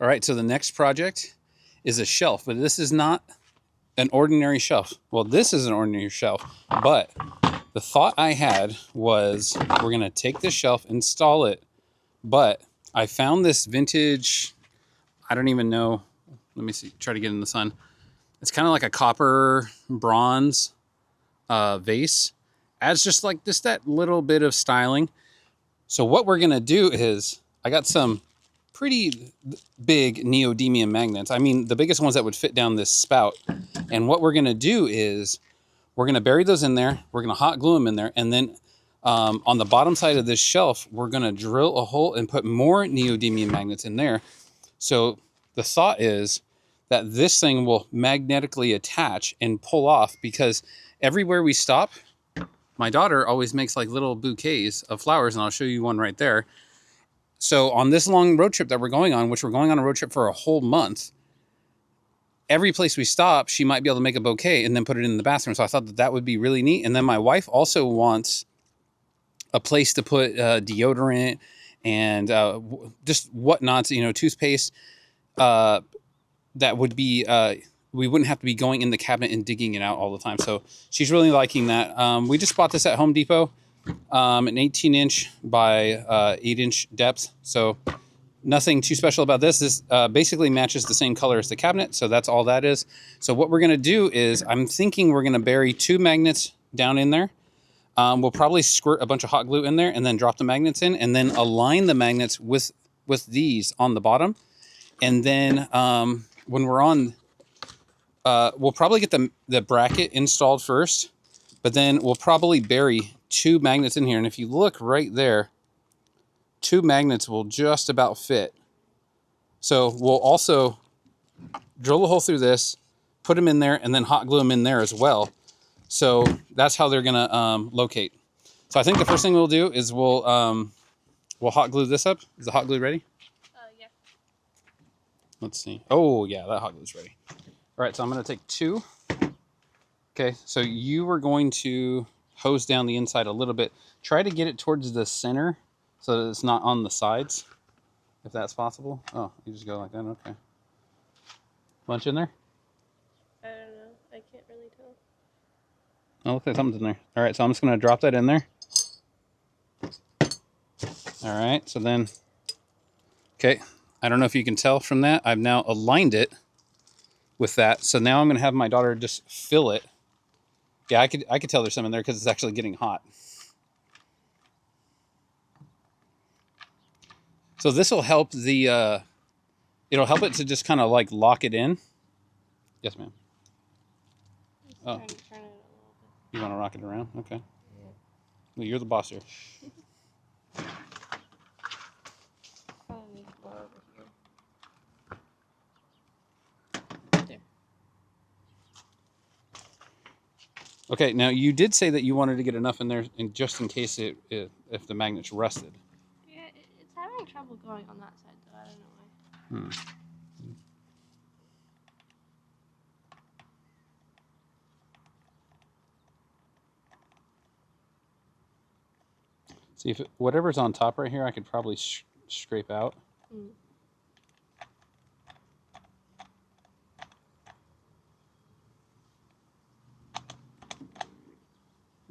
All right, so the next project is a shelf, but this is not an ordinary shelf. Well, this is an ordinary shelf, but the thought I had was we're going to take this shelf, install it, but I found this vintage, I don't even know, let me see, try to get in the sun. It's kind of like a copper bronze vase. Adds just like just that little bit of styling. So what we're going to do is, I got some pretty big neodymium magnets. I mean, the biggest ones that would fit down this spout. And what we're going to do is we're going to bury those in there. We're going to hot glue them in there. And then on the bottom side of this shelf, we're going to drill a hole and put more neodymium magnets in there. So the thought is that this thing will magnetically attach and pull off, because everywhere we stop, my daughter always makes like little bouquets of flowers, and I'll show you one right there. So on this long road trip that we're going on, which we're going on a road trip for a whole month, every place we stop, she might be able to make a bouquet and then put it in the bathroom. So I thought that that would be really neat. And then my wife also wants a place to put deodorant and just whatnots, you know, toothpaste. That would be, we wouldn't have to be going in the cabinet and digging it out all the time. So she's really liking that. We just bought this at Home Depot, an 18-inch by 8-inch depth. So nothing too special about this. This basically matches the same color as the cabinet. So that's all that is. So what we're going to do is, I'm thinking we're going to bury 2 magnets down in there. We'll probably squirt a bunch of hot glue in there and then drop the magnets in, and then align the magnets with these on the bottom. And then when we're on, we'll probably get the bracket installed first, but then we'll probably bury 2 magnets in here. And if you look right there, 2 magnets will just about fit. So we'll also drill a hole through this, put them in there, and then hot glue them in there as well. So that's how they're gonna locate. So I think the first thing we'll do is we'll hot glue this up. Is the hot glue ready? Yeah. Let's see. Oh yeah, that hot glue's ready. All right, so I'm gonna take 2. Okay, so you were going to hose down the inside a little bit. Try to get it towards the center so that it's not on the sides, if that's possible. Oh, you just go like that, okay. Bunch in there? I don't know. I can't really tell. Oh, looks like something's in there. All right, so I'm just gonna drop that in there. All right, so then, okay, I don't know if you can tell from that, I've now aligned it with that. So now I'm gonna have my daughter just fill it. Yeah, I could tell there's some in there because it's actually getting hot. So this will help the, it'll help it to just kind of like lock it in. Yes, ma'am. Oh, Trying to turn it a little bit. you want to rock it around? Okay. Yeah. Well, you're the boss here. Probably need more over here. There. Okay, now you did say that you wanted to get enough in there, and just in case if the magnet's rusted. Yeah, it's having trouble going on that side, though. I don't know why. See if whatever's on top right here, I could probably scrape out.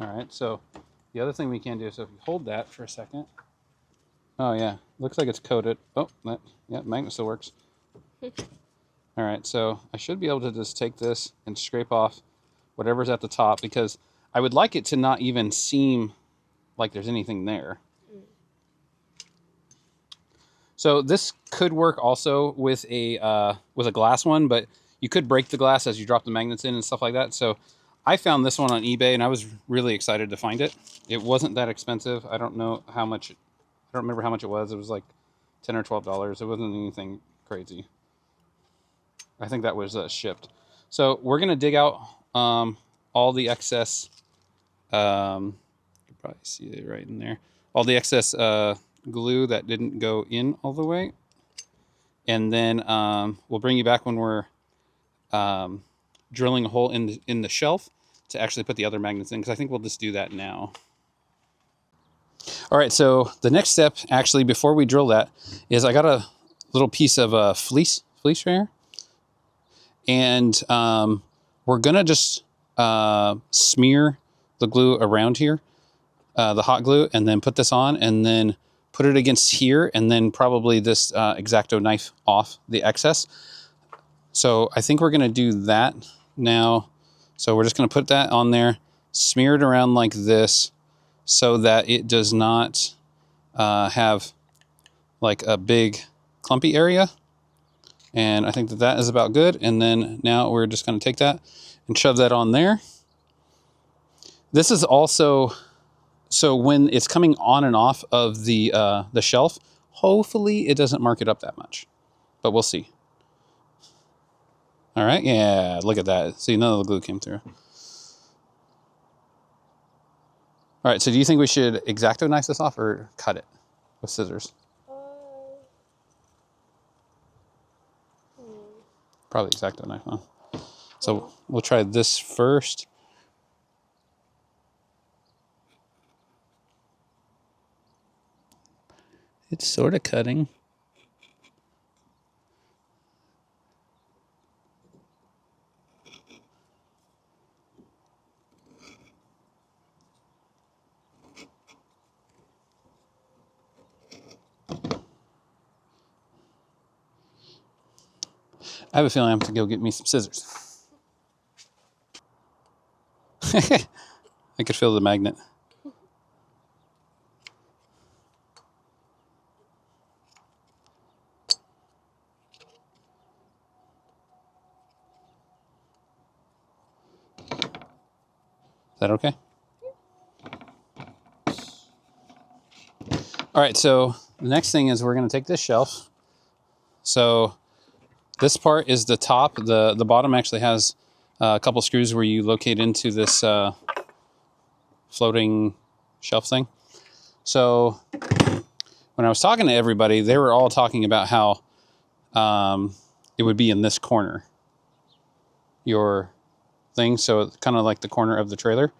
All right, so the other thing we can do is, if you hold that for a second. Oh yeah, looks like it's coated. Oh, yeah, magnet still works. All right, so I should be able to just take this and scrape off whatever's at the top, because I would like it to not even seem like there's anything there. So this could work also with a glass one, but you could break the glass as you drop the magnets in and stuff like that. So I found this one on eBay, and I was really excited to find it. It wasn't that expensive. I don't know how much. I don't remember how much it was. It was like $10 or $12. It wasn't anything crazy. I think that was shipped. So we're gonna dig out all the excess. You can probably see it right in there. All the excess glue that didn't go in all the way, and then we'll bring you back when we're drilling a hole in the shelf to actually put the other magnets in, because I think we'll just do that now. All right, so the next step, actually, before we drill that, is I got a little piece of fleece right here. And we're gonna just smear the glue around here, the hot glue, and then put this on, and then put it against here, and then probably this X-Acto knife off the excess. So I think we're gonna do that now. So we're just gonna put that on there, smear it around like this, so that it does not have like a big clumpy area. And I think that that is about good. And then now we're just gonna take that and shove that on there. This is also, so when it's coming on and off of the shelf, hopefully it doesn't mark it up that much, but we'll see. All right, yeah, look at that. See, none of the glue came through. All right, so do you think we should X-Acto knife this off or cut it with scissors? Probably X-Acto knife, huh? So we'll try this first. It's sort of cutting. I have a feeling I have to go get me some scissors. I could feel the magnet. Is that okay? All right, so the next thing is we're gonna take this shelf. So this part is the top. The bottom actually has a couple screws where you locate into this floating shelf thing. So when I was talking to everybody, they were all talking about how it would be in this corner, your thing. So it's kind of like the corner of the trailer.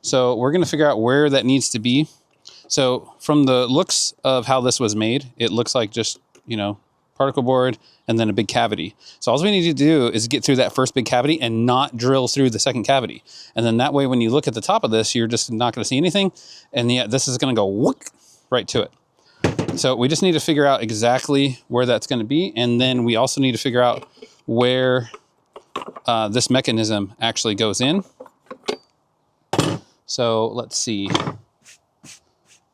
So we're gonna figure out where that needs to be. So from the looks of how this was made, it looks like just, you know, particle board and then a big cavity. So all we need to do is get through that first big cavity and not drill through the second cavity. And then that way, when you look at the top of this, you're just not gonna see anything. And yet this is gonna go whoop right to it. So we just need to figure out exactly where that's gonna be. And then we also need to figure out where this mechanism actually goes in. So let's see.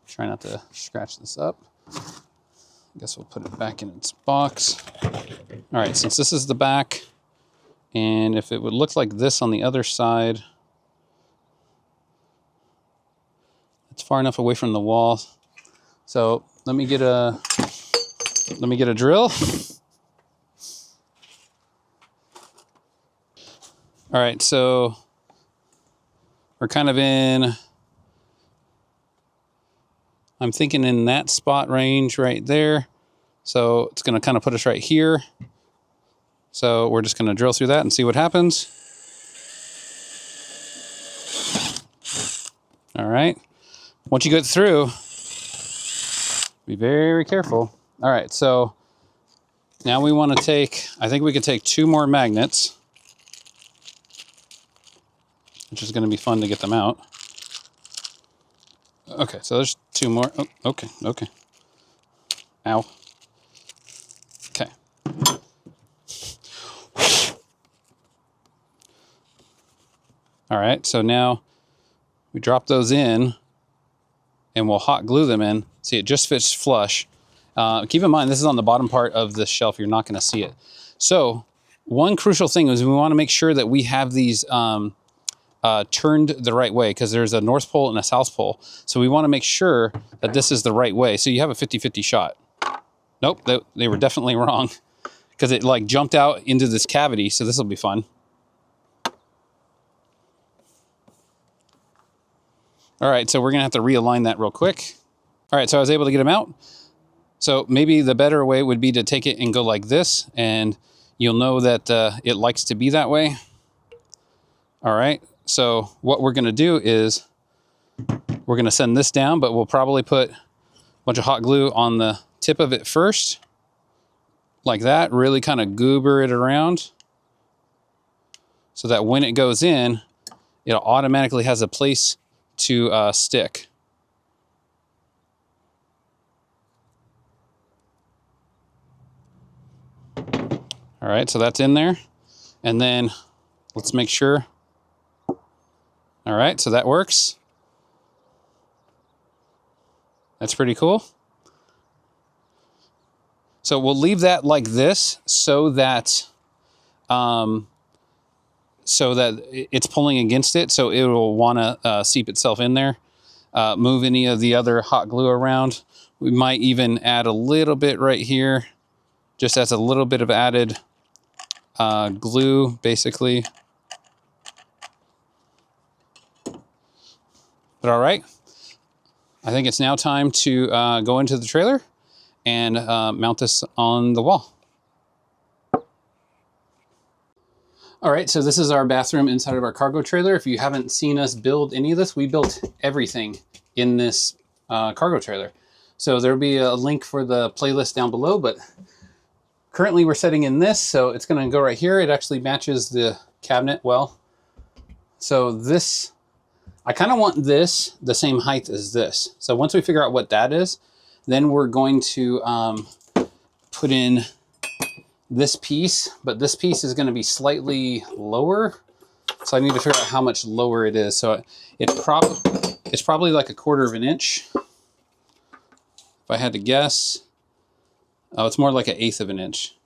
Try not to scratch this up. I guess we'll put it back in its box. All right, since this is the back, and if it would look like this on the other side, it's far enough away from the wall. So let me get a drill. All right, so we're kind of in, I'm thinking in that spot range right there. So it's gonna kind of put us right here. So we're just gonna drill through that and see what happens. All right, once you get through, be very careful. All right, so now we wanna take, I think we could take 2 more magnets, which is gonna be fun to get them out. Okay, so there's 2 more. Oh, okay. Ow. Okay. All right, so now we drop those in and we'll hot glue them in. See, it just fits flush. Keep in mind, this is on the bottom part of the shelf. You're not gonna see it. So one crucial thing is we wanna make sure that we have these turned the right way, because there's a north pole and a south pole. So we want to make sure that this is the right way. So you have a 50-50 shot. Nope, they were definitely wrong, because it like jumped out into this cavity. So this will be fun. All right, so we're gonna have to realign that real quick. All right, so I was able to get them out. So maybe the better way would be to take it and go like this, and you'll know that it likes to be that way. All right. So what we're gonna do is we're gonna send this down, but we'll probably put a bunch of hot glue on the tip of it first. like that, really kind of goober it around so that when it goes in, it automatically has a place to stick. All right, so that's in there. And then let's make sure. All right, so that works. That's pretty cool. So we'll leave that like this so that it's pulling against it, so it will want to seep itself in there. Move any of the other hot glue around. We might even add a little bit right here, just as a little bit of added glue, basically. But all right, I think it's now time to go into the trailer and mount this on the wall. All right, so this is our bathroom inside of our cargo trailer. If you haven't seen us build any of this, we built everything in this cargo trailer. So there'll be a link for the playlist down below, but currently we're setting in this, so it's gonna go right here. It actually matches the cabinet well. So this, I kind of want this the same height as this. So once we figure out what that is, then we're going to put in this piece, but this piece is going to be slightly lower. So I need to figure out how much lower it is. So it's probably like 1/4 inch. If I had to guess. Oh, it's more like 1/8 inch.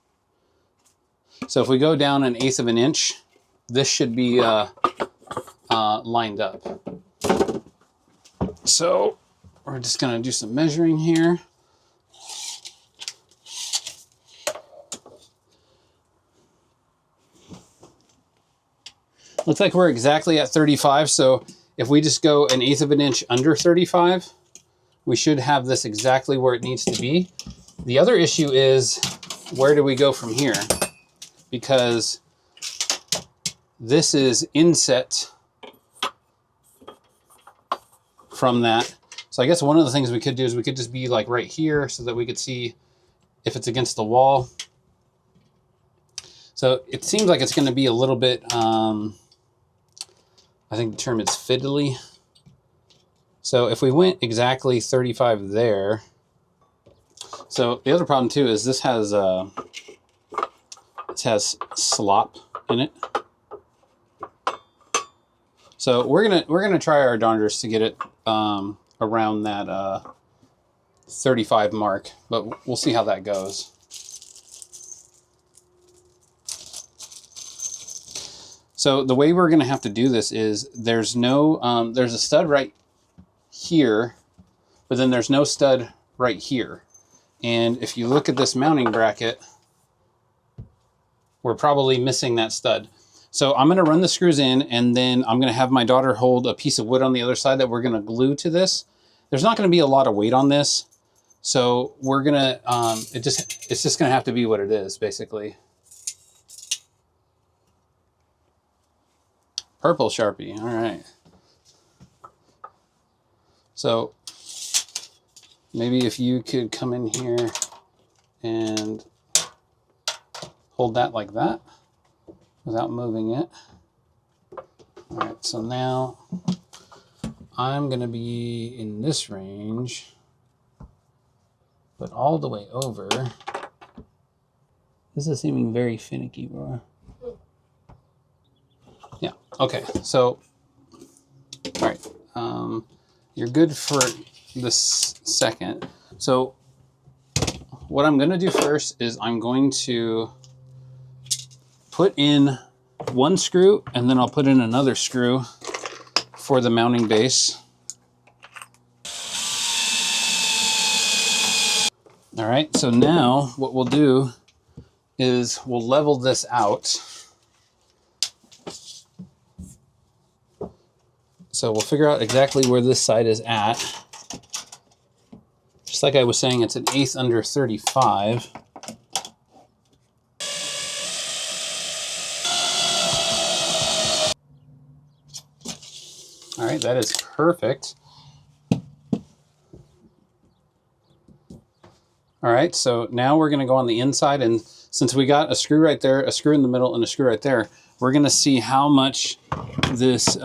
So if we go down 1/8 inch, this should be lined up. So we're just going to do some measuring here. Looks like we're exactly at 35, so if we just go 1/8 inch under 35, we should have this exactly where it needs to be. The other issue is, where do we go from here? Because this is inset from that. So I guess one of the things we could do is we could just be like right here so that we could see if it's against the wall. So it seems like it's going to be a little bit, I think the term is fiddly. So if we went exactly 35 there, so the other problem too is this has slop in it. So we're gonna try our darndest to get it around that 35 mark, but we'll see how that goes. So the way we're going to have to do this is there's no, there's a stud right here, but then there's no stud right here. And if you look at this mounting bracket, we're probably missing that stud. So I'm going to run the screws in, and then I'm going to have my daughter hold a piece of wood on the other side that we're going to glue to this. There's not going to be a lot of weight on this. So we're going to, it's just going to have to be what it is, basically. Purple Sharpie, all right. So maybe if you could come in here and hold that like that without moving it. All right, so now I'm gonna be in this range, but all the way over. This is seeming very finicky, bro. Yeah, okay, so, all right, you're good for this second. So what I'm gonna do first is I'm going to put in one screw, and then I'll put in another screw for the mounting base. All right, so now what we'll do is we'll level this out. So we'll figure out exactly where this side is at. Just like I was saying, it's 1/8 under 35. All right, that is perfect. All All right, so now we're gonna go on the inside, and since we got a screw right there, a screw in the middle, and a screw right there, we're gonna see how much this,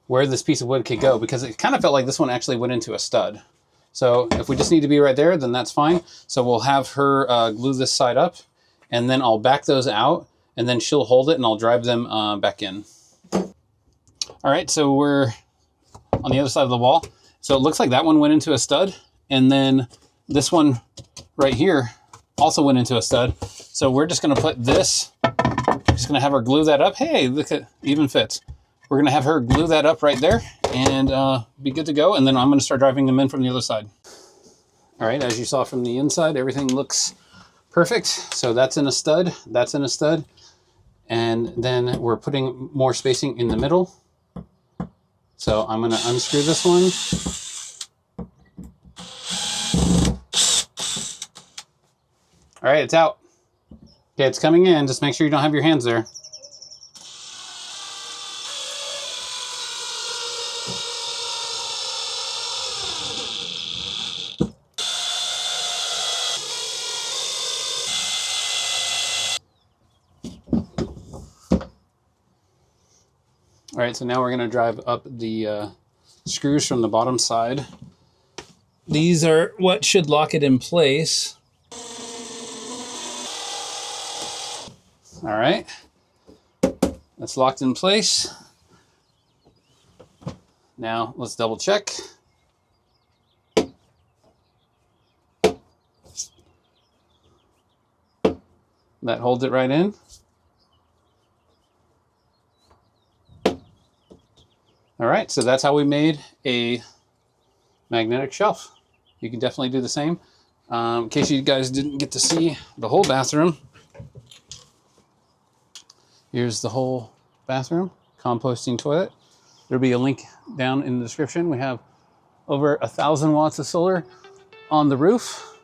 where this piece of wood could go, because it kind of felt like this one actually went into a stud. So if we just need to be right there, then that's fine. So we'll have her glue this side up, and then I'll back those out, and then she'll hold it, and I'll drive them back in. All right, so we're on the other side of the wall. So it looks like that one went into a stud, and then this one right here also went into a stud. So we're just gonna put this, just gonna have her glue that up. Hey, look at, even fits. We're gonna have her glue that up right there and be good to go. And then I'm gonna start driving them in from the other side. All right, as you saw from the inside, everything looks perfect. So that's in a stud, that's in a stud. And then we're putting more spacing in the middle. So I'm gonna unscrew this one. All right, it's out. Okay, it's coming in. Just make sure you don't have your hands there. All right, so now we're gonna drive up the screws from the bottom side. These are what should lock it in place. All right, that's locked in place. Now let's double check. That holds it right in. All right, so that's how we made a magnetic shelf. You can definitely do the same. In case you guys didn't get to see the whole bathroom, here's the whole bathroom, composting toilet. There'll be a link down in the description. We have over 1,000 watts of solar on the roof.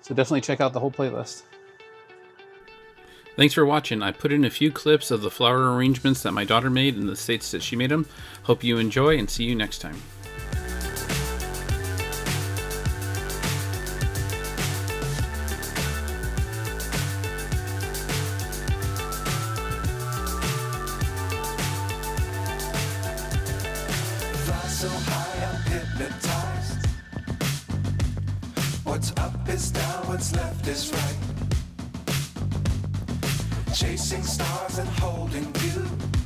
So definitely check out the whole playlist. Thanks for watching. I put in a few clips of the flower arrangements that my daughter made in the states that she made them. Hope you enjoy, and see you next time. So high, I'm hypnotized. What's up is down, what's left is right. Chasing stars and holding you.